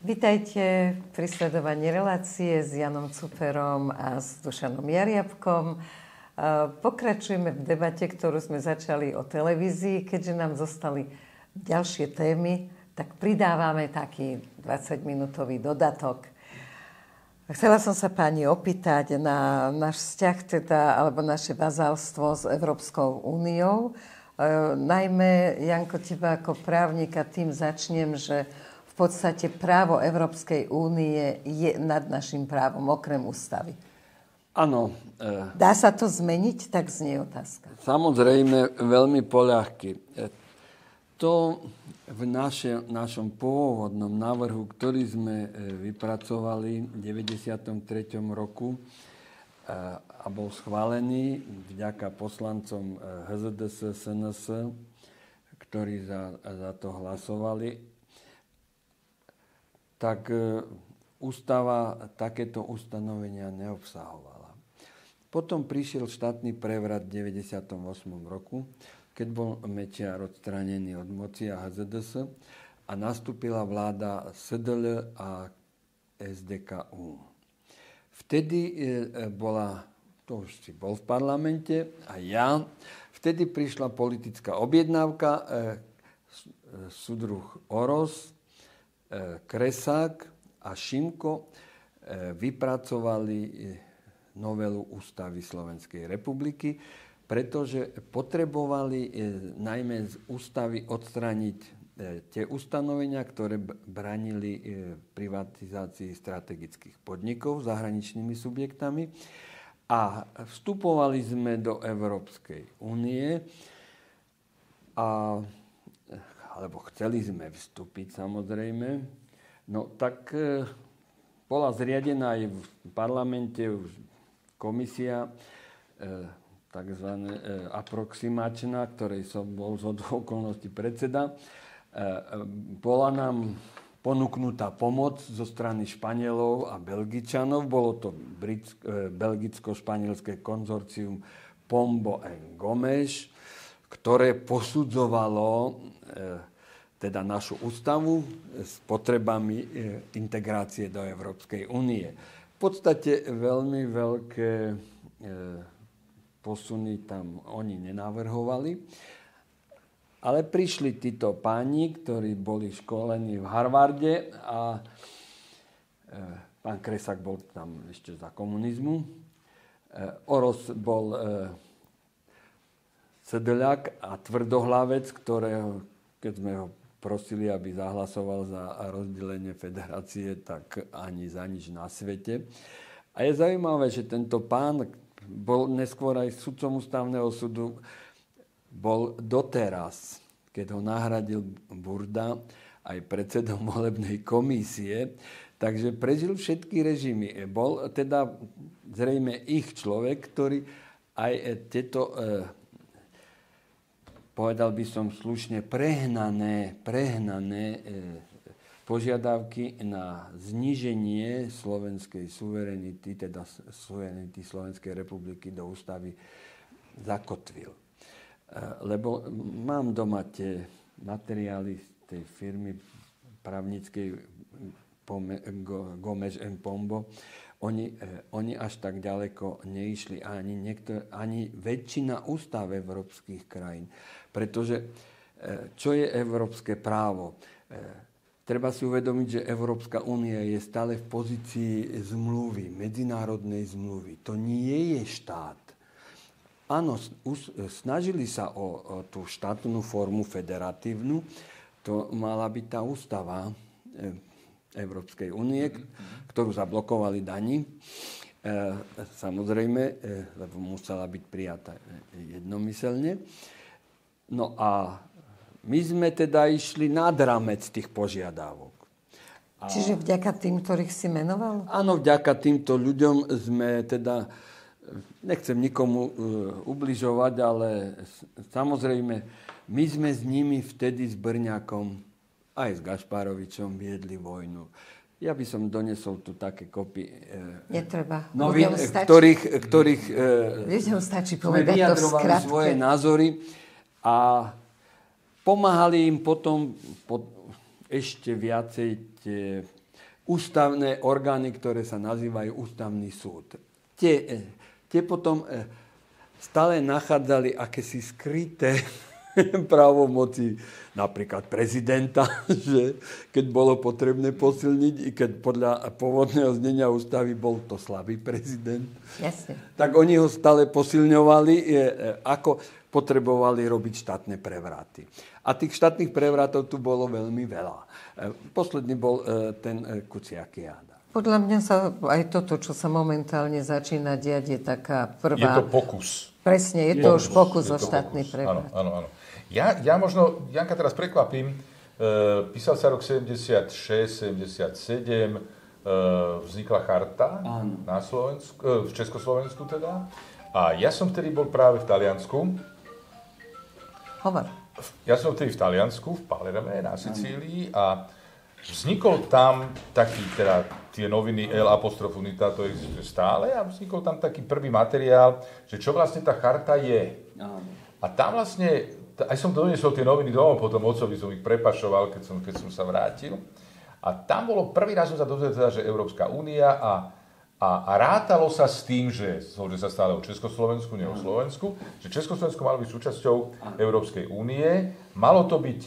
Vitajte pri sledovaní relácie s Janom Cuperom a s Dušanom Jariabkom. Pokračujeme v debate, ktorú sme začali o televízii. Keďže nám zostali ďalšie témy, tak pridávame taký 20-minútový dodatok. Chcela som sa páni opýtať na náš vzťah, alebo naše vazalstvo s Európskou úniou. Najmä, Janko, teba ako právnika tým začnem, že v podstate právo Európskej únie je nad našim právom, okrem ústavy. Áno. Dá sa to zmeniť? Tak znie otázka. Samozrejme, veľmi poľahky. To v našom pôvodnom návrhu, ktorý sme vypracovali v 93. roku a bol schválený vďaka poslancom HZDS, SNS, ktorí za to hlasovali, tak ústava takéto ustanovenia neobsahovala. Potom prišiel štátny prevrat v 98. roku, keď bol Mečiar odstranený od moci a HZDS a nastúpila vláda SDL a SDKU. Vtedy to už si bol v parlamente a ja, vtedy prišla politická objednávka, súdruh Oros, Kresák a Šimko vypracovali novelu ústavy Slovenskej republiky, pretože potrebovali najmä z ústavy odstrániť tie ustanovenia, ktoré bránili privatizácii strategických podnikov zahraničnými subjektami. A vstupovali sme do Európskej únie, alebo chceli sme vstúpiť samozrejme. No tak bola zriadená aj v parlamente komisia, takzvané aproximačná, ktorej som bol zhodou okolností predseda. Bola nám ponúknutá pomoc zo strany Španielov a Belgičanov. Bolo to belgicko-španielské konzorcium Pombo and Gomes, ktoré posudzovalo teda našu ústavu s potrebami integrácie do Európskej únie. V podstate veľmi veľké posuny tam oni nenavrhovali, ale prišli títo páni, ktorí boli školení v Harvarde a pán Kresák bol tam ešte za komunizmu. Oros bol sedľak a tvrdohlavec, ktorého, keď sme ho prosili, aby zahlasoval za rozdelenie federácie, tak ani za nič na svete. A je zaujímavé, že tento pán bol neskôr aj sudcom ústavného súdu, bol doteraz, keď ho nahradil Burda, aj predsedom volebnej komisie, takže prežil všetky režimy. Bol teda zrejme ich človek, ktorý aj tieto, povedal by som slušne, prehnané požiadavky na zníženie slovenskej suverenity, teda suverenity Slovenskej republiky do ústavy zakotvil. Lebo mám doma tie materiály z tej firmy právnickej Gomes and Pombo. Oni až tak ďaleko neišli, ani väčšina ústav európskych krajín. Pretože čo je európske právo? Treba si uvedomiť, že Európska únia je stále v pozícii zmluvy, medzinárodnej zmluvy. To nie je štát. Áno, snažili sa o tú štátnu formu federatívnu. To mala byť tá ústava Európskej únie, ktorú zablokovali dani. Samozrejme, lebo musela byť prijatá jednomyselne. No a my sme teda išli nad rámec tých požiadavok. Čiže vďaka tým, ktorých si menoval? Áno, vďaka týmto ľuďom sme teda, nechcem nikomu ubližovať, ale samozrejme, my sme s nimi vtedy s Brňakom, aj s Gašparovičom viedli vojnu. Ja by som donesol tu také kopy Netreba. novín, ktorých ľuďom stačí sme povedať to v vyjadrovali skratke. svoje názory a pomáhali im potom ešte viacej tie ústavné orgány, ktoré sa nazývajú ústavný súd. Tie potom stále nachádzali akési skryté právomoci napríklad prezidenta, že keď bolo potrebné posilniť, i keď podľa pôvodného znenia ústavy bol to slabý prezident, Jasne. tak oni ho stále posilňovali, ako potrebovali robiť štátne prevraty. A tých štátnych prevratov tu bolo veľmi veľa. Posledný bol ten Kuciakiáda. Podľa mňa sa aj toto, čo sa momentálne začína diať, je taká prvá... Je to pokus. Presne, je to už pokus o štátny prevrat. Áno. Ja možno, Janka, teraz prekvapím, písal sa rok 76, 77, vznikla charta na Slovensku, v Československu teda. A ja som vtedy bol práve v Taliansku. Hovor. Ja som vtedy v Taliansku, v Palerme, na Sicílii a vznikol tam taký, teda tie noviny L apostrof Unita, to existuje stále a vznikol tam taký prvý materiál, že čo vlastne tá charta je. A tam vlastne, aj som doniesol tie noviny domov, potom otcovi som ich prepašoval, keď som sa vrátil. A tam bolo prvý raz som sa dozvedel, že Európska únia a rátalo sa s tým, že sa stále o Československu, nie o Slovensku, že Československo malo byť súčasťou Európskej únie. Malo to byť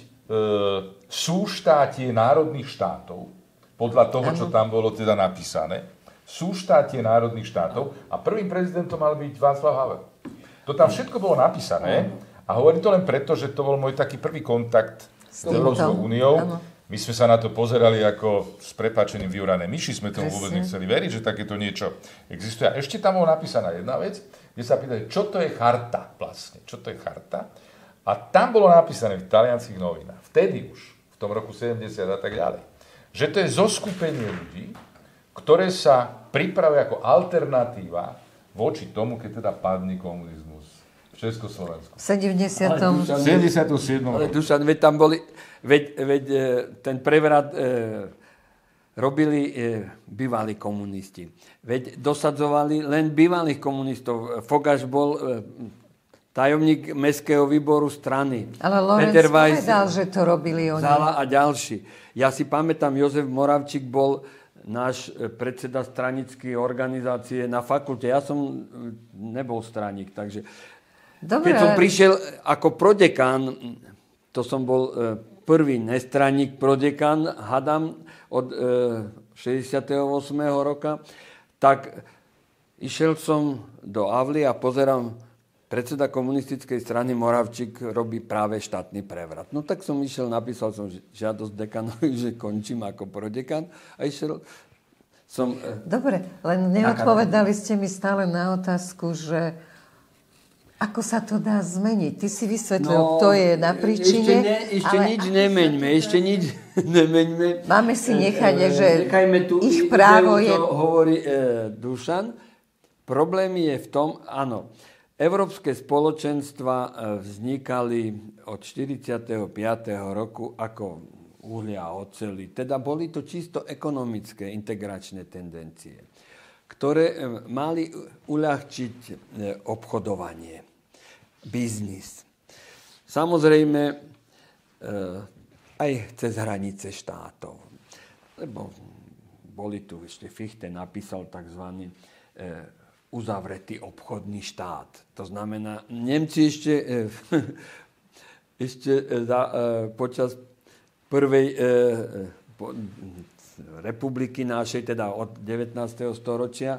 súštátie národných štátov, podľa toho, čo tam bolo teda napísané. Súštátie národných štátov a prvým prezidentom mal byť Václav Havel. To tam všetko bolo napísané a hovorím to len preto, že to bol môj taký prvý kontakt s Európskou úniou. My sme sa na to pozerali ako s prepáčením vyúrané myši, sme tomu vôbec nechceli veriť, že takéto niečo existuje. A ešte tam bola napísaná jedna vec, kde sa pýtali, čo to je charta vlastne, čo to je charta. A tam bolo napísané v talianských novinách, vtedy už, v tom roku 70 a tak ďalej, že to je zoskupenie ľudí, ktoré sa pripravuje ako alternatíva voči tomu, keď teda padne komunizmus v Československu. V 77. Ale Dušan, veď tam boli, veď ten prevrat robili bývalí komunisti. Veď dosadzovali len bývalých komunistov. Fogáš bol tajomník mestského výboru strany. Ale Lorenz povedal, že to robili oni. Zala a ďalší. Ja si pamätám, Jozef Moravčík bol náš predseda stranickej organizácie na fakulte. Ja som nebol straník, takže Dobre. keď som prišiel ako prodekán, to som bol prvý nestraník prodekán, hadam, od 68. roka, tak išiel som do Avly a pozerám, predseda komunistickej strany Moravčík robí práve štátny prevrat. No tak som išiel, napísal som žiadosť dekanovi, že končím ako prodekán a išiel som... Dobre, len neodpovedali ste mi stále na otázku, že ako sa to dá zmeniť? Ty si vysvetlil, kto je na príčine. Ešte nič nemeňme. Máme si nechať, že tu ich právo je... hovorí Dušan. Problém je v tom, áno, európske spoločenstva vznikali od 45. roku ako uhlia a oceli. Teda boli to čisto ekonomické integračné tendencie, ktoré mali uľahčiť obchodovanie, biznis. Samozrejme, aj cez hranice štátov. Lebo boli tu, ešte Fichte napísal tzv. Uzavretý obchodný štát. To znamená, Nemci ešte počas prvej republiky našej, teda od 19. storočia,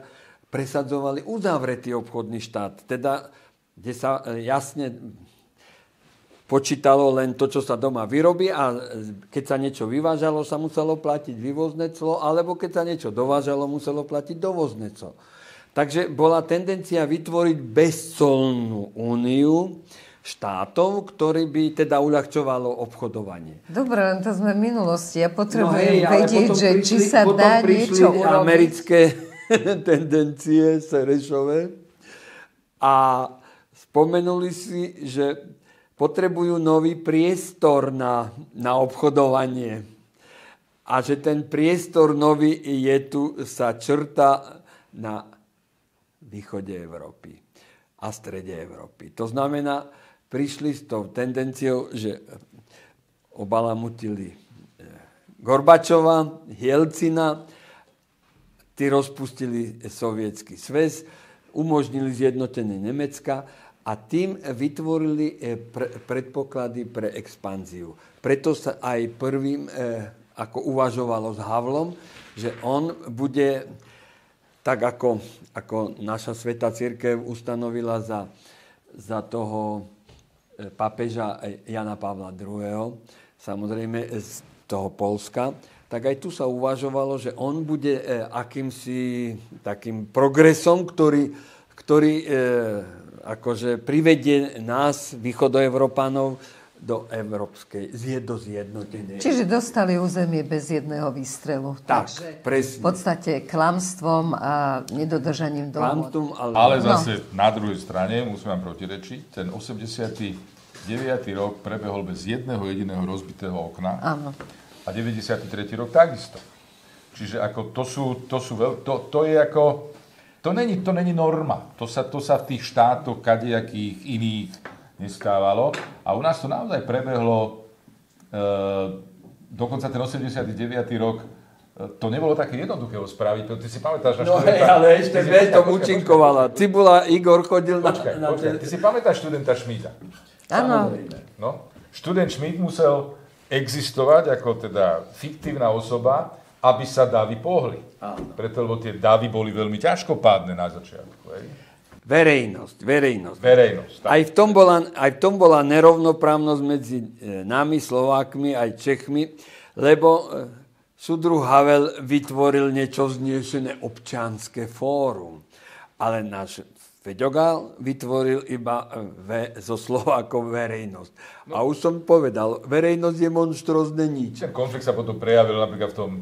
presadzovali uzavretý obchodný štát. Teda, kde sa jasne počítalo len to, čo sa doma vyrobí a keď sa niečo vyvážalo, sa muselo platiť vývozné clo, alebo keď sa niečo dovážalo, muselo platiť dovozné clo. Takže bola tendencia vytvoriť bezcolnú úniu štátov, ktorý by teda uľahčovalo obchodovanie. Dobre, len to sme v minulosti. Ja potrebujem vedieť, že či sa dá niečo urobiť. Americké tendencie Serešové a spomenuli si, že potrebujú nový priestor na obchodovanie. A že ten priestor nový je tu, sa črta na východe Európy a strede Európy. To znamená, prišli s tou tendenciou, že obalamutili Gorbačova, Jelcina, tí rozpustili sovietský zväz, umožnili zjednotenie Nemecka a tým vytvorili predpoklady pre expanziu. Preto sa aj prvým ako uvažovalo s Havlom, že on bude tak ako naša Svätá cirkev ustanovila za toho pápeža Jana Pavla II, samozrejme z toho Poľska, tak aj tu sa uvažovalo, že on bude akýmsi takým progresom, ktorý akože privedie nás, východoevropanov, do zjednotenia. Čiže dostali územie bez jedného výstrelu. Tak, presne. V podstate klamstvom a nedodržaním dohôd. Ale zase na druhej strane, musím vám protirečiť, ten 89. rok prebehol bez jedného jediného rozbitého okna. Áno. A 93. rok takisto. Čiže ako to je ako... To není norma. To sa v tých štátoch kadejakých iných nestávalo. A u nás to naozaj prebehlo, dokonca ten 89. rok, to nebolo také jednoduché spraviť. Ty si pamätáš na študenta... No ale ešte to účinkovala. Cibula, Igor chodil Počkaj. Ty si pamätáš študenta Šmída? Áno. No, študent Šmíd musel existovať ako teda fiktívna osoba, aby sa davy pohli. Áno. Preto, lebo tie davy boli veľmi ťažkopádne na začiatku. Verejnosť. Tak. Aj v tom bola nerovnoprávnosť medzi nami, Slovákmi, aj Čechmi, lebo súdruh Havel vytvoril niečo znešené občianske fórum. Ale náš Feďogal vytvoril iba zo Slovákov verejnosť. No. A už som povedal, verejnosť je monštrózne nič. Ten konflikt sa potom prejavil napríklad v tom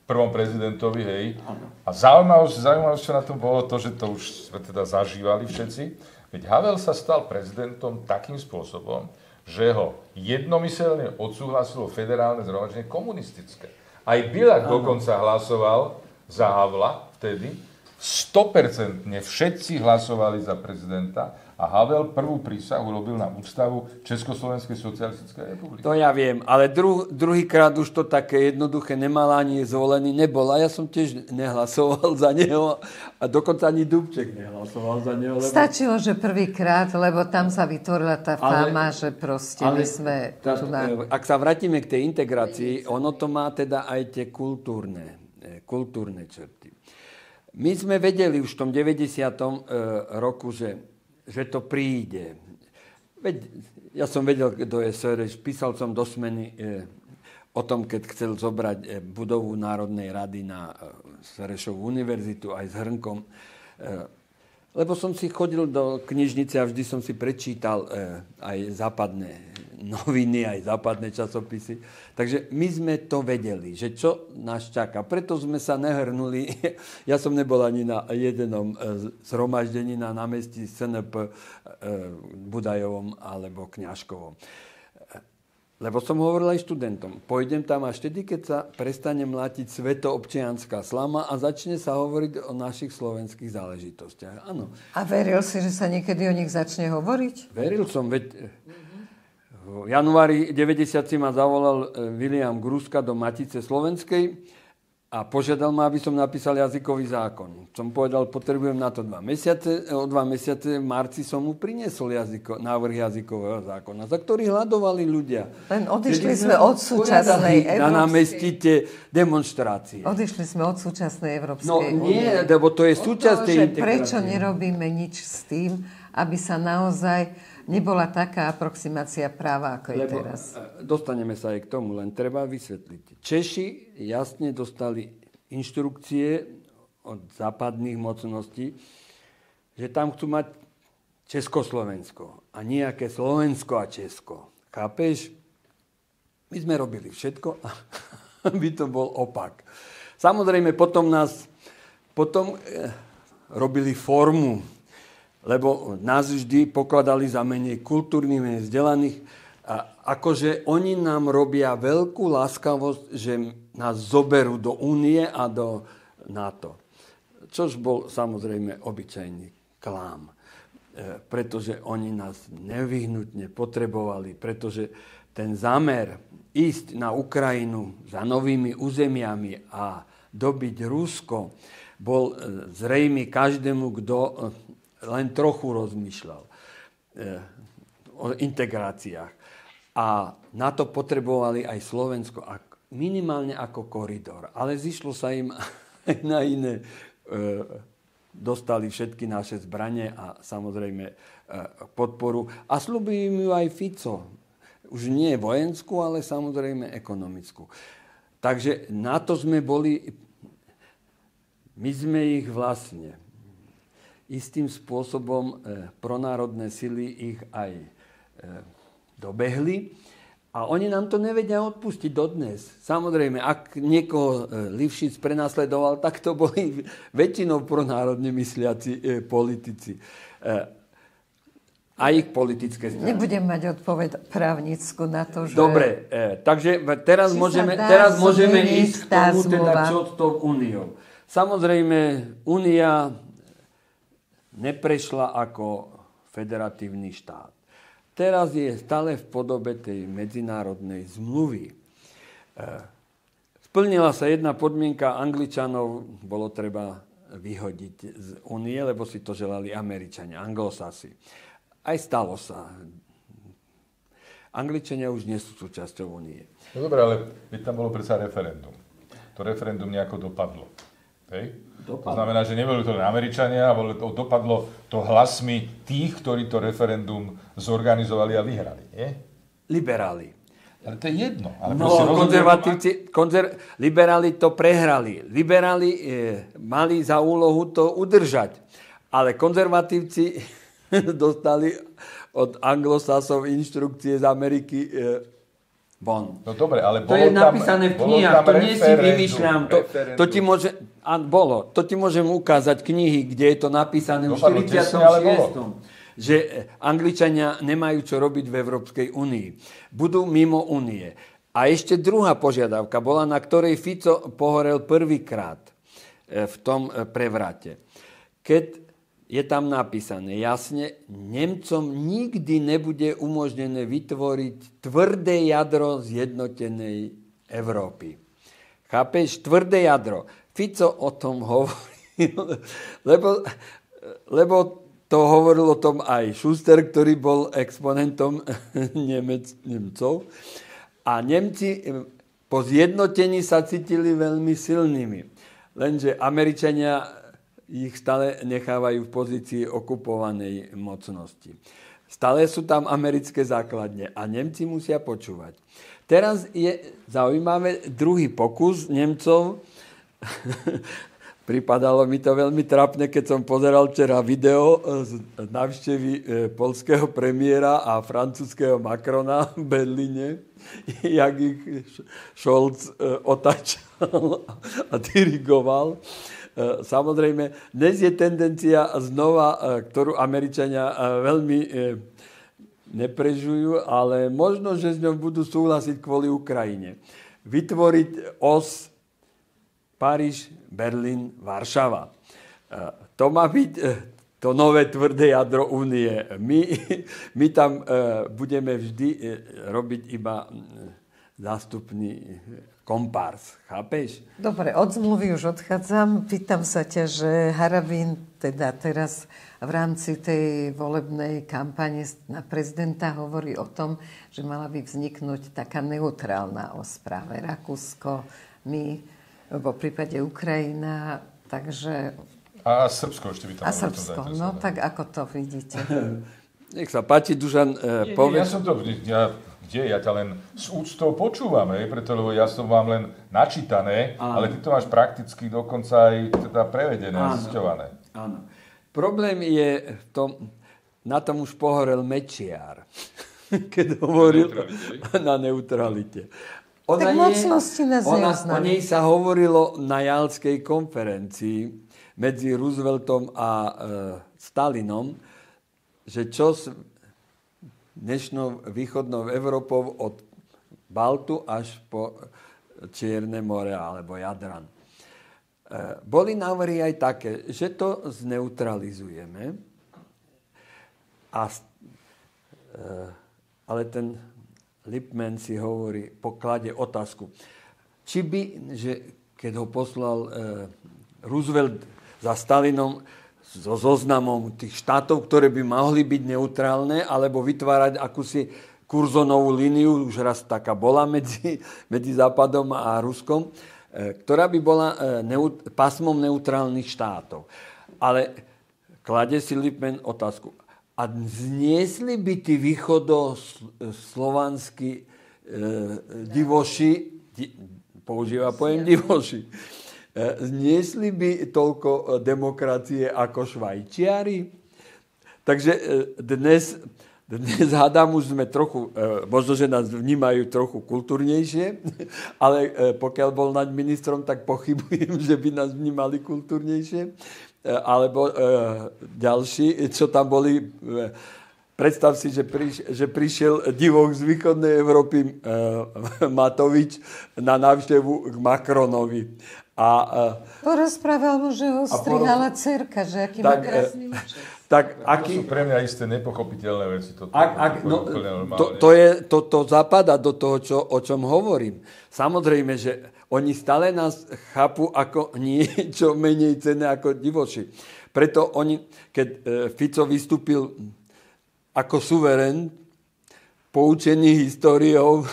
prvom prezidentovi, hej. A zaujímavosť na tom bolo to, že to už sme teda zažívali všetci. Veď Havel sa stal prezidentom takým spôsobom, že ho jednomyselne odsúhlasilo federálne zhromaždenie komunistické. Aj Biľak dokonca hlasoval za Havla vtedy. 100% všetci hlasovali za prezidenta a Havel prvú prísahu robil na ústavu Československej socialistickej republiky. To ja viem, ale druhýkrát už to také jednoduché nemal ani zvolený nebol. A ja som tiež nehlasoval za neho a dokonca ani Dubček nehlasoval za neho. Stačilo, že prvýkrát, lebo tam sa vytvorila tá fáma, že proste my sme... Ak sa vrátime k tej integrácii, ono to má teda aj tie kultúrne črty. My sme vedeli už v tom 90. roku, že to príde. Ja som vedel, kto je Söreš. Písal som do Smeny o tom, keď chcel zobrať budovu Národnej rady na Sörešovú univerzitu aj s Hrnkom. Lebo som si chodil do knižnice a vždy som si prečítal aj západné noviny, aj západné časopisy. Takže my sme to vedeli, že čo nás čaká. Preto sme sa nehrnuli. Ja som nebol ani na jednom zhromaždení na námestí SNP Budajovom alebo Kňažkovom. Lebo som hovoril aj študentom. Pôjdem tam až vtedy, keď sa prestane mlátiť svetoobčianská slama a začne sa hovoriť o našich slovenských záležitostiach. Áno. A veril si, že sa niekedy o nich začne hovoriť? Veril som, veď... V januári 90 ma zavolal William Gruska do Matice Slovenskej a požiadal ma, aby som napísal jazykový zákon. Som povedal, potrebujem na to 2 mesiace. O 2 mesiace v marci som mu priniesol návrh jazykového zákona, za ktorý hľadovali ľudia. Len odišli sme od súčasnej európskej... Na námestí tie demonštrácie. Odišli sme od súčasnej európskej... No nie, lebo to je súčasť tej integrácie. Prečo nerobíme nič s tým, aby sa naozaj... Nebola taká aproximácia práva, ako je teraz. Dostaneme sa aj k tomu, len treba vysvetliť. Češi jasne dostali inštrukcie od západných mocností, že tam chcú mať Československo a nejaké Slovensko a Česko. Chápeš? My sme robili všetko, aby to bol opak. Samozrejme, potom robili formu, lebo nás vždy pokladali za menej kultúrnych, menej vzdelaných. A akože oni nám robia veľkú láskavosť, že nás zoberú do Únie a do NATO. Čož bol samozrejme obyčajný klám. Pretože oni nás nevyhnutne potrebovali, pretože ten zámer ísť na Ukrajinu za novými územiami a dobiť Rusko bol zrejmý každému, kto len trochu rozmýšľal o integráciách. A na to potrebovali aj Slovensko minimálne ako koridor. Ale zišlo sa im aj na iné. Dostali všetky naše zbranie a samozrejme podporu. A slúbi im ju aj Fico. Už nie vojenskú, ale samozrejme ekonomickú. Takže na to sme boli, my sme ich vlastne istým spôsobom pronárodné sily ich aj dobehli a oni nám to nevedia odpustiť dodnes. Samozrejme, ak niekoho Lifšic prenasledoval, tak to boli väčšinou pronárodne mysliaci politici. A ich politické strany. Nebudem mať odpoveď právnickú na to, že... Dobre, takže teraz môžeme ísť k tomu, teda, čo s tou úniou. Samozrejme, únia neprešla ako federatívny štát. Teraz je stále v podobe tej medzinárodnej zmluvy. Splnila sa jedna podmienka Angličanov, bolo treba vyhodiť z únie, lebo si to želali Američania, Anglosasi. Aj stalo sa. Angličania už nie sú súčasťou únie. No dobré, ale tam bolo predsa referendum. To referendum nejako dopadlo. Hej? To znamená, že neboli to len Američania, ale dopadlo to hlasmi tých, ktorí to referendum zorganizovali a vyhrali. Nie? Liberáli. Ale to je jedno. Ale konzervatívci, liberáli to prehrali. Liberáli mali za úlohu to udržať. Ale konzervatívci dostali od anglosasov inštrukcie z Ameriky von. No dobre, ale to je napísané v knihách, to nie si vymýšľam. To ti môžem ukázať knihy, kde je to napísané v 46. Že Angličania nemajú čo robiť v Európskej únii. Budú mimo únie. A ešte druhá požiadavka bola, na ktorej Fico pohorel prvýkrát v tom prevrate. Keď je tam napísané jasne, Nemcom nikdy nebude umožnené vytvoriť tvrdé jadro zjednotenej Európy. Chápeš? Tvrdé jadro. Fico o tom hovoril, lebo to hovoril o tom aj Schuster, ktorý bol exponentom Nemcov. A Nemci po zjednotení sa cítili veľmi silnými. Lenže Američania ich stále nechávajú v pozícii okupovanej mocnosti. Stále sú tam americké základne a Nemci musia počúvať. Teraz je zaujímavé druhý pokus Nemcov. Pripadalo mi to veľmi trápne, keď som pozeral včera video z návštevy poľského premiéra a francúzského Macrona v Berlíne, jak ich Scholz otáčal a dirigoval. Samozrejme, dnes je tendencia znova, ktorú Američania veľmi neprežujú, ale možno, že s ňou budú súhlasiť kvôli Ukrajine. Vytvoriť os Paríž, Berlín, Varšava. To má byť to nové tvrdé jadro únie. My tam budeme vždy robiť iba zástupný kompárs, chápeš? Dobre, od zmluvy už odchádzam. Pýtam sa ťa, že Harabín teda teraz v rámci tej volebnej kampane na prezidenta hovorí o tom, že mala by vzniknúť taká neutrálna os práve Rakúsko, my, vo prípade Ukrajina, takže... A Srbsko ešte by tam... A Srbsko, no tak ako to vidíte? Nech sa páči, Dušan, povedz. Ja ťa len s úctou počúvam, lebo ja som vám len načítané, ale ty to máš prakticky dokonca aj teda prevedené, zisťované. Áno. Problém je v tom, na tom už pohorel Mečiar, keď hovoril na neutralite. Tak mocnosti nás O neoznali. nej sa hovorilo na Jalskej konferencii medzi Rooseveltom a Stalinom, že čo dnešnou východnou Európou od Baltu až po Čierne more alebo Jadran. Boli návrhy aj také, že to zneutralizujeme, ale ten Lippmann si hovorí, poklade otázku. Či by, že keď ho poslal Roosevelt za Stalinom so zoznamom tých štátov, ktoré by mohli byť neutrálne, alebo vytvárať akúsi kurzonovú líniu, už raz taká bola medzi Západom a Ruskom, ktorá by bola pásmom neutrálnych štátov. Ale klade si Lippmann otázku. A zniesli by tí východoslovanskí divoši, používa pojem divoši, zniesli by toľko demokracie ako Švajčiari? Takže dnes hádam, už sme trochu, možno, že nás vnímajú trochu kultúrnejšie, ale pokiaľ bol nad ministrom, tak pochybujem, že by nás vnímali kultúrnejšie. Alebo ďalší, čo tam boli. Predstav si, že prišiel divok z východnej Európy Matovič na návštevu k Macronovi. Porozprával mu, že ho strihala dcerka, že aký má krásny účes. To sú pre mňa isté nepochopiteľné veci. To zapadá do toho, o čom hovorím. Samozrejme, že oni stále nás chápu ako niečo menej cenné ako divoši. Preto oni, keď Fico vystúpil ako suverén, poučený históriou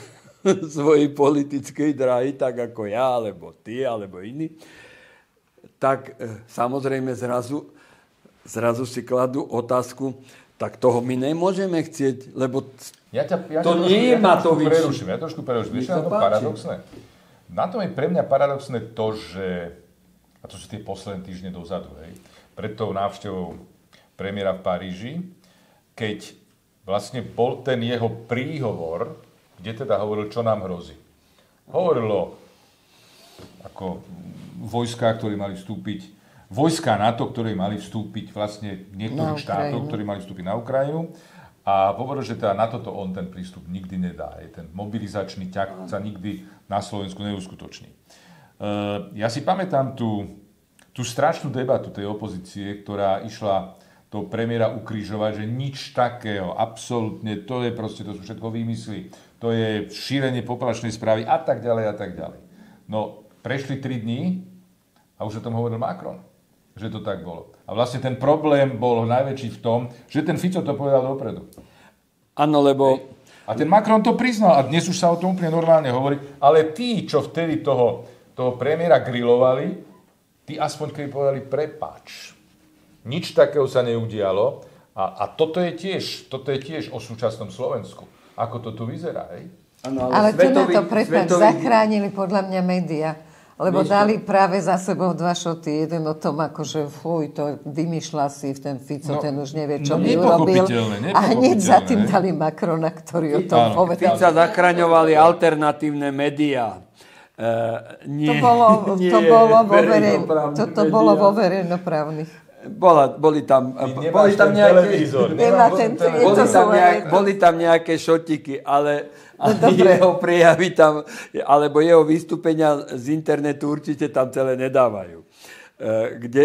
svojej politickej dráhy, tak ako ja, alebo ty, alebo iní, tak samozrejme zrazu si kladú otázku, tak toho my nemôžeme chcieť, lebo to nie je Matovič. Ja trošku preruším. Vieš, na to paradoxné? Na tom je pre mňa paradoxné to, že, a to sú tie posledné týždne dozadu, pred tou návštevou premiéra v Paríži, keď vlastne bol ten jeho príhovor, kde teda hovoril, čo nám hrozí. Hovorilo ako vojská, ktorí mali vstúpiť, vojská NATO, ktoré mali vstúpiť vlastne niektorých štátov, ktorí mali vstúpiť na Ukrajinu. A hovoril, že teda na toto on ten prístup nikdy nedá. Ten mobilizačný ťah sa nikdy na Slovensku neuskutoční. Ja si pamätám tú strašnú debatu tej opozície, ktorá išla toho premiéra ukrižovať, že nič takého, absolútne, to sú všetko výmysly, to je šírenie populačnej správy a tak ďalej a tak ďalej. No, prešli 3 dní a už o tom hovoril Macron, že to tak bolo. A vlastne ten problém bol najväčší v tom, že ten Fico to povedal dopredu. Áno, lebo... A ten Macron to priznal a dnes už sa o tom úplne normálne hovorí, ale tí, čo vtedy toho premiéra grilovali, tí aspoň keby povedali prepáč. Nič takého sa neudialo a toto je tiež o súčasnom Slovensku. Ako to tu vyzerá, hej? Ano, ale tu na to zachránili podľa mňa médiá. Lebo dali práve za sebou 2 šoty. Jeden o tom, akože to vymýšľa si ten Fico, ten už nevie, čo by urobil. A hneď za tým dali Macrona, ktorý o tom povedal. Fica zachraňovali alternatívne médiá. To bolo vo verejnoprávnych. Boli tam nejaké šotiky, ale jeho prejavy tam, alebo jeho vystúpenia z internetu určite tam celé nedávajú, kde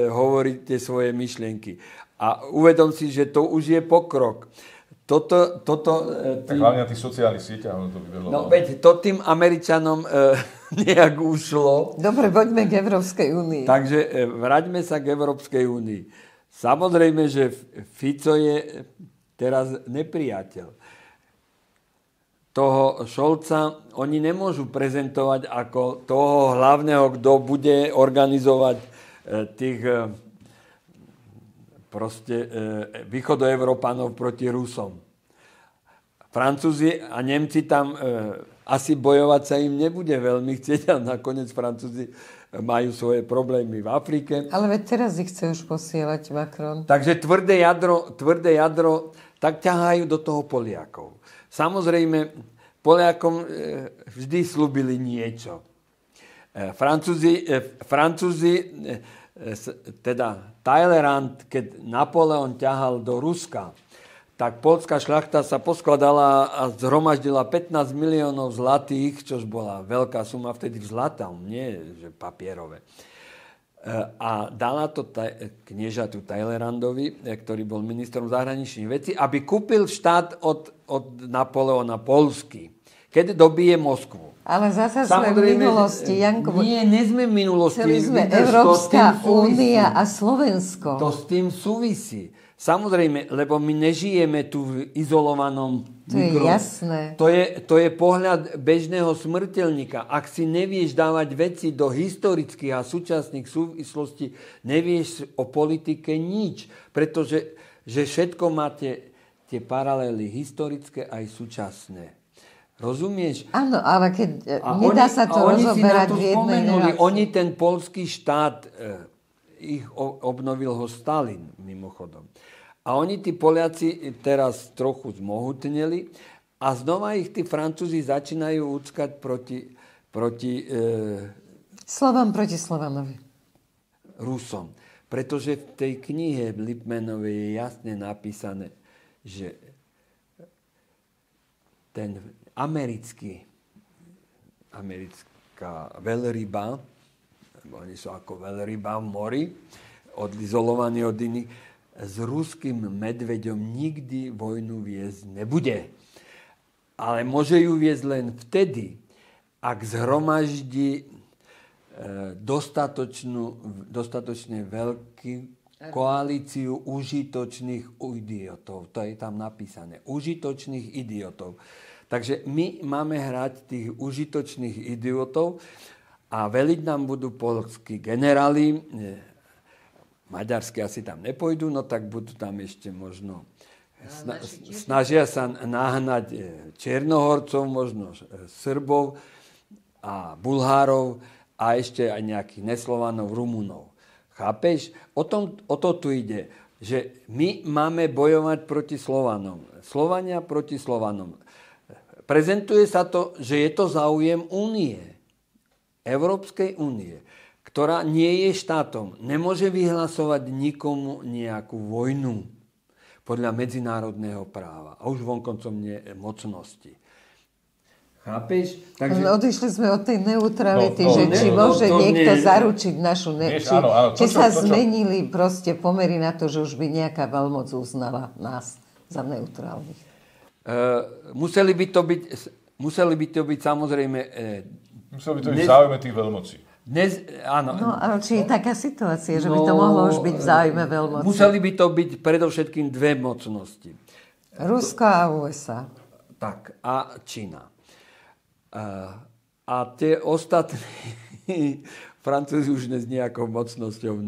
hovoríte svoje myšlienky. A uvedom si, že to už je pokrok. Tak hlavne na tých sociálnych sieťach ono to vybehlo. No veď to tým Američanom nejak ušlo. Dobre, poďme k Európskej únii. Takže vráťme sa k Európskej únii. Samozrejme, že Fico je teraz nepriateľ. Toho Šolca oni nemôžu prezentovať ako toho hlavného, kto bude organizovať tých východoevrópanov proti Rusom. Francúzi a Nemci tam asi bojovať sa im nebude veľmi chcieť a nakoniec Francúzi majú svoje problémy v Afrike. Ale veď teraz ich chce už posielať Macron. Takže tvrdé jadro tak ťahajú do toho Poliakov. Samozrejme, Poliakom vždy slúbili niečo. Francúzi teda Talleyrand, keď Napoleon ťahal do Ruska, tak poľská šľachta sa poskladala a zhromaždila 15 miliónov zlatých, čož bola veľká suma vtedy v zlatom, nie že papierové. a dala to kniežatu Talleyrándovi, ktorý bol ministrom zahraničných vecí, aby kúpil štát od Napoleona Polsky, keď dobije Moskvu. Ale zasa sme v minulosti, Janko. Nie sme v minulosti. Chceli sme Európska únia a Slovensko. To s tým súvisí. Samozrejme, lebo my nežijeme tu v izolovanom To je jasné. To je pohľad bežného smrteľníka. Ak si nevieš dávať veci do historických a súčasných súvislostí, nevieš o politike nič. Pretože že všetko máte tie paralely historické aj súčasné. Rozumieš? Áno, ale keď nedá sa to rozoberať v jednej relácii. Oni ten poľský štát, ich obnovil ho Stalin, mimochodom. A oni, tí Poliaci, teraz trochu zmohutneli a znova ich tí Francúzi začínajú úckať proti Slovan proti Slovanovi. Rusom. Pretože v tej knihe Lippmannovej je jasne napísané, že ten americká veľryba, oni sú ako veľryba v mori, odizolovaní od iných, s ruským medveďom nikdy vojnu viesť nebude. Ale môže ju viesť len vtedy, ak zhromaždí dostatočne veľkú koalíciu užitočných idiotov. To je tam napísané. Užitočných idiotov. Takže my máme hrať tých užitočných idiotov a veliť nám budú poľskí generáli. Maďarské asi tam nepôjdu, no tak budú tam ešte možno... Snažia sa nahnať Černohorcov, možno Srbov a Bulhárov a ešte aj nejakých neslovanov, Rumunov. Chápeš? O to tu ide, že my máme bojovať proti Slovanom. Slovania proti Slovanom. Prezentuje sa to, že je to záujem Únie, Európskej únie, ktorá nie je štátom, nemôže vyhlasovať nikomu nejakú vojnu podľa medzinárodného práva. A už vonkoncom nie mocnosti. Chápeš? Takže... Odišli sme od tej neutrality, či môže niekto zaručiť našu... Či sa zmenili proste pomery na to, že už by nejaká veľmoc uznala nás za neutrálnych. Museli by to byť samozrejme... Museli by to byť v záujme tých veľmocí. Áno. No, ale či je taká situácia, že by to mohlo už byť v záujme veľmoci? Museli by to byť predovšetkým dve mocnosti. Rusko a USA. Tak, a Čína. A tie ostatní Francúzi už dnes nejakou mocnosťou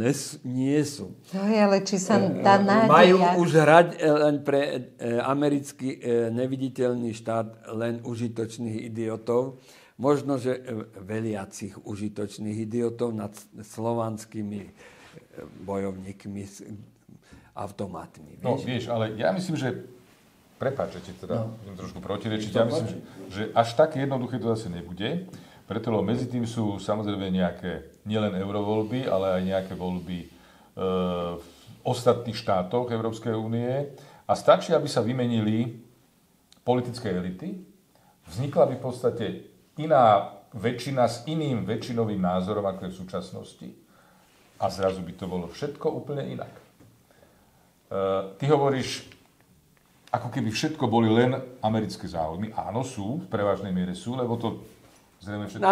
nie sú. No ale či sa tá nádej... Majú už hrať len pre americký neviditeľný štát len užitočných idiotov. Možno, že veliacich užitočných idiotov nad slovanskými bojovníkmi s automatmi. No, vieš, ale ja myslím, že prepáč, že ti teda trošku protirečiť. Ja myslím, že až tak jednoduché to zase nebude. Preto medzi tým sú samozrejme nejaké nielen eurovoľby, ale aj nejaké voľby v ostatných štátoch Európskej únie. A stačí, aby sa vymenili politické elity. Vznikla by v podstate iná väčšina s iným väčšinovým názorom, ako je v súčasnosti. A zrazu by to bolo všetko úplne inak. Ty hovoríš, ako keby všetko boli len americké záujmy. Áno, sú, v prevažnej miere sú, lebo to zrejme všetko...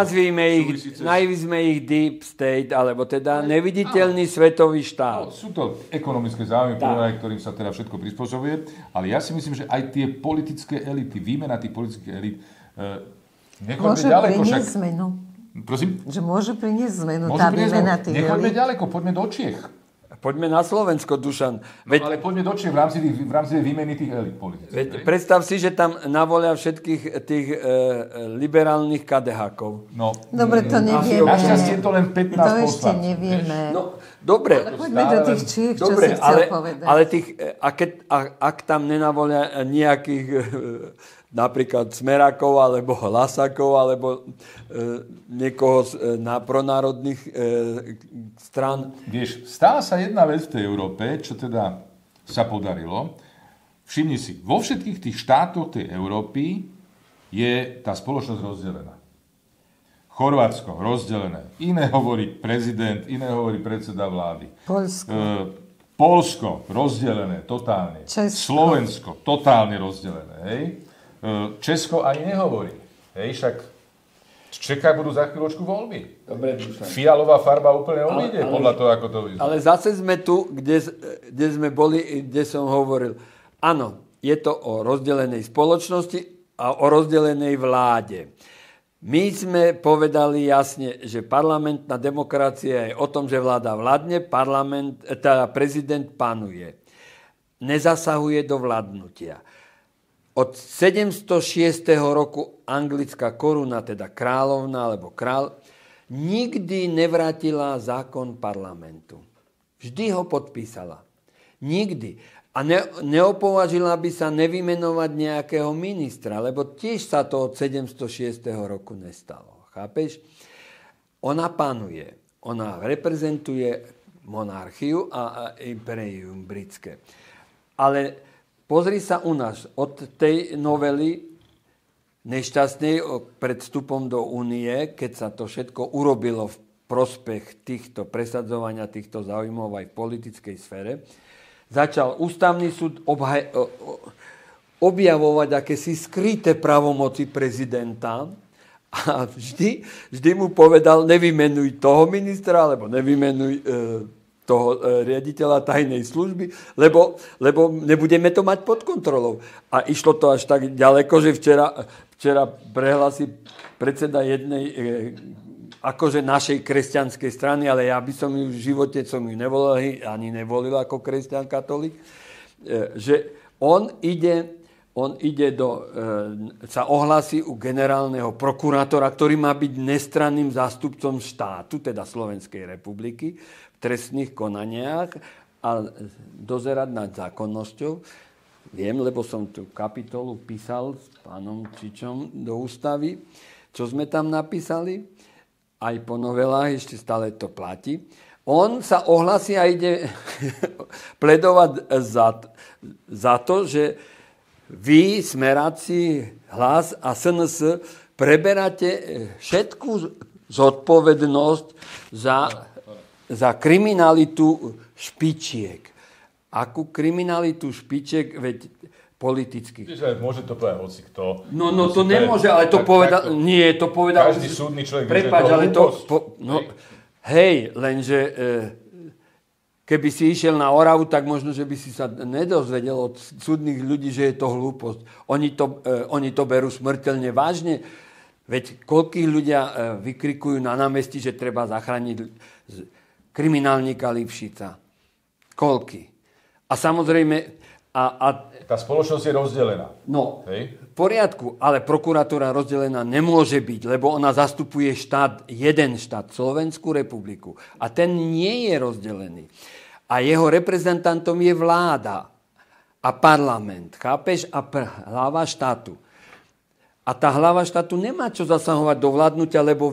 Nazvime ich Deep State, alebo teda neviditeľný svetový štát. Sú to ekonomické záujmy, ktorým sa teda všetko prispôsobuje, ale ja si myslím, že aj tie politické elity, výmena tých politických elit, môže priniesť zmenu. Prosím? Že môže priniesť zmenu tá výmena tých elit. Nechoďme ďaleko, poďme do Čiech. Poďme na Slovensko, Dušan. Ale poďme do Čiech v rámci výmeny tých elit politických. Predstav si, že tam navolia všetkých tých liberálnych kadehákov. No, dobre, to nevieme. Našťastie to len 15 To ešte nevieme. No, dobre. Ale poďme do tých Čiech, čo si chcel povedať. Ale ak tam nenavolia nejakých napríklad Smerákov, alebo Hlasakov, alebo niekoho na pronárodných strán. Vieš, stala sa jedna vec v tej Európe, čo teda sa podarilo. Všimni si, vo všetkých tých štátoch tej Európy je tá spoločnosť rozdelená. Chorvátsko rozdelené. Iné hovorí prezident, iné hovorí predseda vlády. Poľsko rozdelené totálne. Slovensko totálne rozdelené. Hej? Česko ani nehovorí. Hej? Však čekaj, budú za chvíľočku voľby. Dobre, fialová farba úplne odíde podľa toho, ako to vyzerá. Ale zase sme tu, kde sme boli, kde som hovoril. Áno, je to o rozdelenej spoločnosti a o rozdelenej vláde. My sme povedali jasne, že parlamentná demokracia je o tom, že vláda vládne, prezident panuje. Nezasahuje do vládnutia. Od 706. roku anglická koruna, teda kráľovna alebo král, nikdy nevrátila zákon parlamentu. Vždy ho podpísala. Nikdy. A neopovažila by sa nevymenovať nejakého ministra, lebo tiež sa to od 706. roku nestalo. Chápeš? Ona panuje. Ona reprezentuje monarchiu a impérium britské. Ale pozri sa u nás. Od tej novely nešťastnej pred vstupom do únie, keď sa to všetko urobilo v prospech presadzovania týchto záujmov aj v politickej sfére, začal ústavný súd objavovať akési skryté pravomoci prezidenta a vždy mu povedal, nevymenuj toho ministra, alebo nevymenuj toho riaditeľa tajnej služby, lebo nebudeme to mať pod kontrolou. A išlo to až tak ďaleko, že včera prehlási predseda jednej akože našej kresťanskej strany, ale ja by som ju v živote nevolil, ani nevolil ako kresťan katolík, že on ide sa ohlási u generálneho prokurátora, ktorý má byť nestranným zástupcom štátu, teda Slovenskej republiky, v trestných konaniach a dozerať nad zákonnosťou. Viem, lebo som tú kapitolu písal s pánom Čičom do ústavy. Čo sme tam napísali? Aj po novelách ešte stále to platí. On sa ohlasí a ide pledovať za to, že vy, Smeráci, Hlas a SNS, preberáte všetku zodpovednosť za kriminalitu špičiek. Akú kriminalitu špičiek, veď politicky. Môže to povedať hocikto. No to nemôže, ale to povedal... Nie, to povedal... Každý súdny človek prepáč, ale to... Hej, lenže keby si išiel na Oravu, tak možno, že by si sa nedozvedel od súdnych ľudí, že je to hlúposť. Oni to berú smrteľne vážne. Veď koľkých ľudia vykrikujú na námestí, že treba zachrániť kriminálnika Lipšica. Koľky? A samozrejme... Tá spoločnosť je rozdelená. No, v poriadku, ale prokuratúra rozdelená nemôže byť, lebo ona zastupuje jeden štát, Slovenskú republiku. A ten nie je rozdelený. A jeho reprezentantom je vláda a parlament, chápeš? A hlava štátu. A tá hlava štátu nemá čo zasahovať do vládnutia, lebo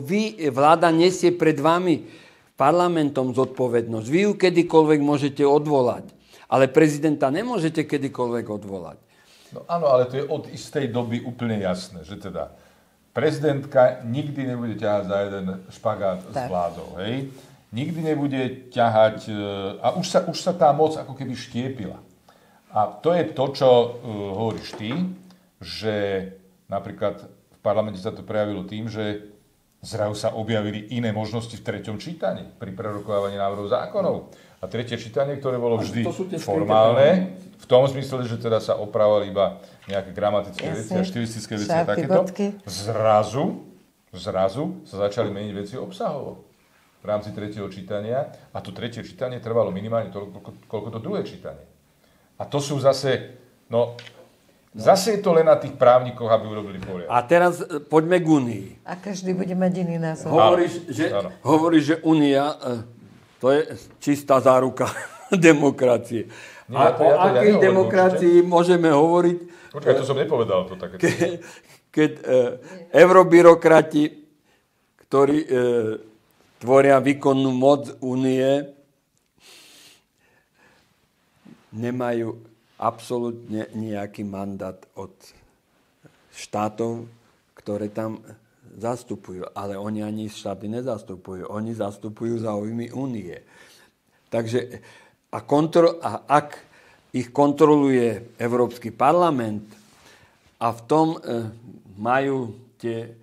vláda nesie pred vami parlamentom zodpovednosť. Vy ju kedykoľvek môžete odvolať. Ale prezidenta nemôžete kedykoľvek odvolať. No áno, ale to je od istej doby úplne jasné, že teda prezidentka nikdy nebude ťahať za jeden špagát s vládou, hej? Nikdy nebude ťahať, a už sa tá moc ako keby štiepila. A to je to, čo hovoríš ty, že napríklad v parlamente sa to prejavilo tým, že zrazu sa objavili iné možnosti v treťom čítaní pri prerokovávaní návrhov zákonov. A tretie čítanie, ktoré bolo vždy formálne, v tom zmysle, že teda sa opravovali iba nejaké gramatické veci a štilistické veci a takéto, zrazu sa začali meniť veci obsahovo v rámci tretieho čítania a to tretie čítanie trvalo minimálne toľko, koľko to druhé čítanie. A to sú zase, zase je to len na tých právnikoch, aby urobili poriadok. A teraz poďme k Únii. A každý bude mať iný názor. Hovoríš, že Únia... To je čistá záruka demokracie. A o akej demokracii môžeme hovoriť? Počkaj, to som nepovedal. To také. Keď eurobyrokrati, ktorí tvoria výkonnú moc Únie, nemajú absolútne nejaký mandát od štátov, ktoré tam zastupujú, ale oni ani štáty nezastupujú. Oni zastupujú záujmy únie. Takže ak ich kontroluje Európsky parlament a v tom majú tie,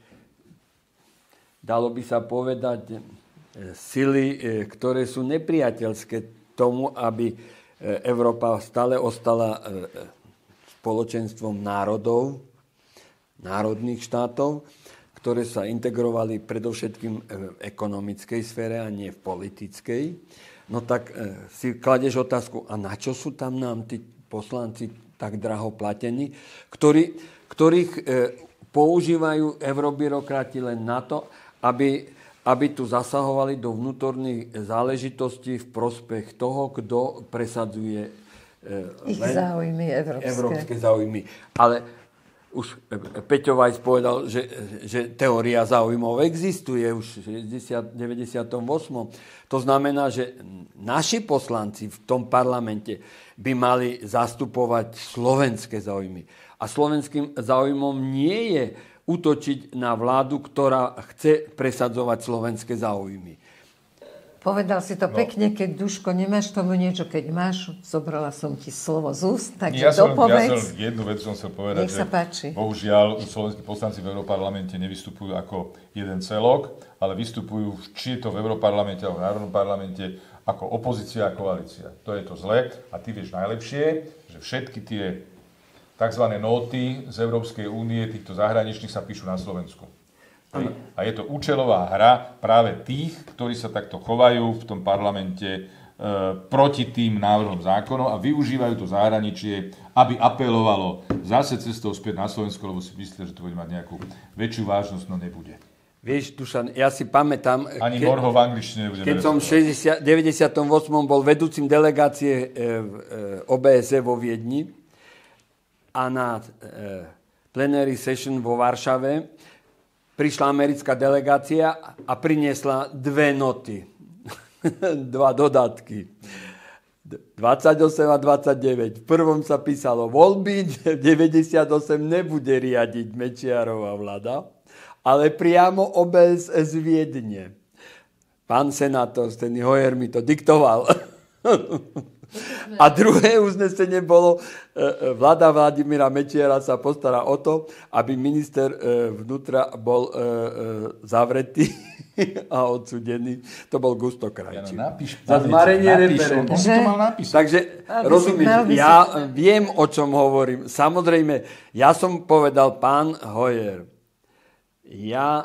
dalo by sa povedať, sily, ktoré sú nepriateľské tomu, aby Európa stále ostala spoločenstvom národných štátov, ktoré sa integrovali predovšetkým v ekonomickej sfére a nie v politickej. No tak si kladeš otázku, a na čo sú tam nám tí poslanci tak draho platení, ktorých používajú eurobyrokrati len na to, aby tu zasahovali do vnútorných záležitostí v prospech toho, kto presadzuje ich záujmy európske záujmy. Ale už Peťo Weiss povedal, že teória záujmov existuje už v 98. To znamená, že naši poslanci v tom parlamente by mali zastupovať slovenské záujmy. A slovenským záujmom nie je útočiť na vládu, ktorá chce presadzovať slovenské záujmy. Povedal si to pekne, keď, Duško, nemáš tomu niečo, keď máš, zobrala som ti slovo z úst, takže dopovedz. Jednu vec som chcel povedať, Nech sa páči. Bohužiaľ slovenskí poslanci v Európarlamente nevystupujú ako jeden celok, ale vystupujú, či je to v Európarlamente alebo v Národnom parlamente, ako opozícia a koalícia. To je to zle a ty vieš najlepšie, že všetky tie tzv. Nóty z Európskej únie, týchto zahraničných, sa píšu na Slovensku. A je to účelová hra práve tých, ktorí sa takto chovajú v tom parlamente proti tým návrhom zákonov a využívajú to zahraničie, aby apelovalo zase cestou späť na Slovensko, lebo si myslia, že to bude mať nejakú väčšiu vážnosť, no nebude. Vieš, Dušan, ja si pamätám, ani morho v angličtine nebude. Keď som v 98. bol vedúcim delegácie OBSE vo Viedni a na plenary session vo Varšave prišla americká delegácia a priniesla 2 noty, 2 dodatky. 28 a 29. V prvom sa písalo voľby, 98 nebude riadiť Mečiarová vláda, ale priamo OBSE z Viedne. Pán senátor, ten Hoyer mi to diktoval. A druhé uznesenie bolo, vláda Vladimíra Mečiara sa postará o to, aby minister vnútra bol zavretý a odsudený. To bol Gusto Krajčí. Za zmarenie referendum. Takže rozumiem, ja viem, o čom hovorím. Samozrejme, ja som povedal, pán Hoyer, ja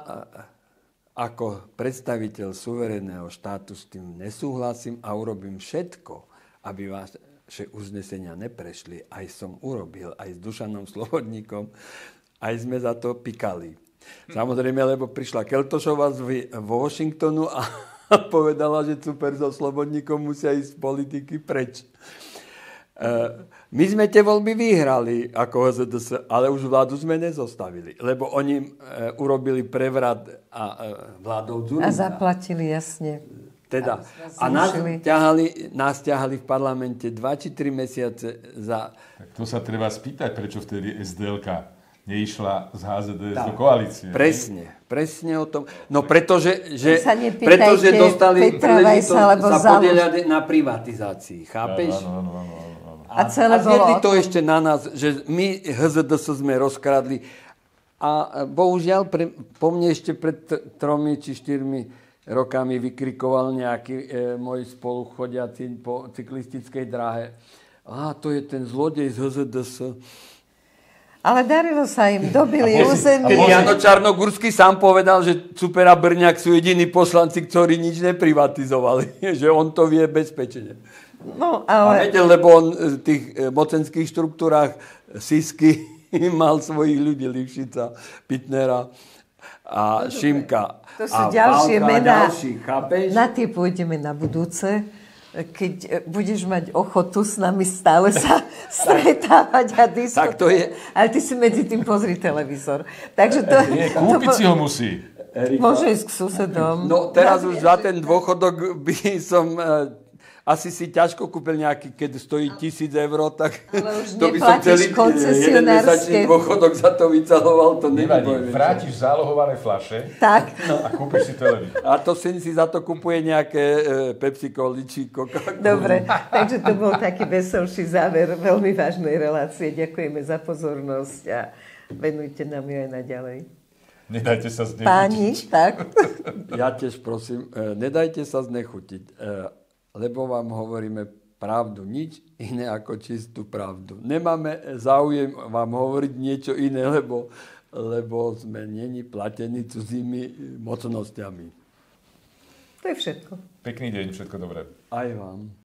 ako predstaviteľ suverénneho štátu s tým nesúhlasím a urobím všetko, aby vaše uznesenia neprešli. Aj som urobil, aj s Dušanom Slobodníkom, aj sme za to pikali. Samozrejme, lebo prišla Keltošová vo Washingtonu a povedala, že super so Slobodníkom musia ísť z politiky preč. My sme tie voľby vyhrali ako HZDS, ale už vládu sme nezostavili, lebo oni urobili prevrat a vládou Dzurinda. A zaplatili, jasne. Teda, a nás ťahali v parlamente 2 či 3 mesiace za... Tak to sa treba spýtať, prečo vtedy SDLka neišla z HZDS do koalície. Presne o tom. No pretože dostali príležitosť sa podieľať na privatizácii. Chápeš? Áno. A zjedli to ešte na nás, že my HZDS sme rozkradli. A bohužiaľ, po mne ešte pred 3 či 4 rokami vykrikoval nejaký môj spoluchodiaci po cyklistickej dráhe. To je ten zlodej z HZDS. Ale darilo sa im, dobili územie. Jano Čarnogurský sám povedal, že Super a Brňák sú jediní poslanci, ktorí nič neprivatizovali. Že on to vie bezpečne. No, ale... A viete, lebo on v tých mocenských štruktúrách Sisky mal svojich ľudí, Lipšica, Pitnera a Šimka. To sú ďalšie mená. Na tie pôjdeme na budúce, keď budeš mať ochotu s nami stále sa stretávať a diskutovať. Tak to je. Ale ty si medzi tým pozri televízor. Takže to... Kúpiť si ho musí. Môže ísť k susedom. No teraz už za ten dôchodok by som asi si ťažko kúpil nejaký, keď stojí 1,000 eur, tak Ale už to by som celý jeden mesačný dôchodok za to vycaloval, to nevadí. Vrátiš zálohované fľaše a kúpiš si televízor. A to syn si za to kupuje nejaké Pepsi Coli či Coca-Cola. Dobre, takže to bol taký veselší záver veľmi vážnej relácie. Ďakujeme za pozornosť a venujte nám ju aj naďalej. Nedajte sa znechutiť. Páni, tak. Ja tiež prosím, nedajte sa znechutiť, lebo vám hovoríme pravdu. Nič iné ako čistú pravdu. Nemáme záujem vám hovoriť niečo iné, lebo sme neni platení cudzími mocnosťami. To je všetko. Pekný deň, všetko dobré. Aj vám.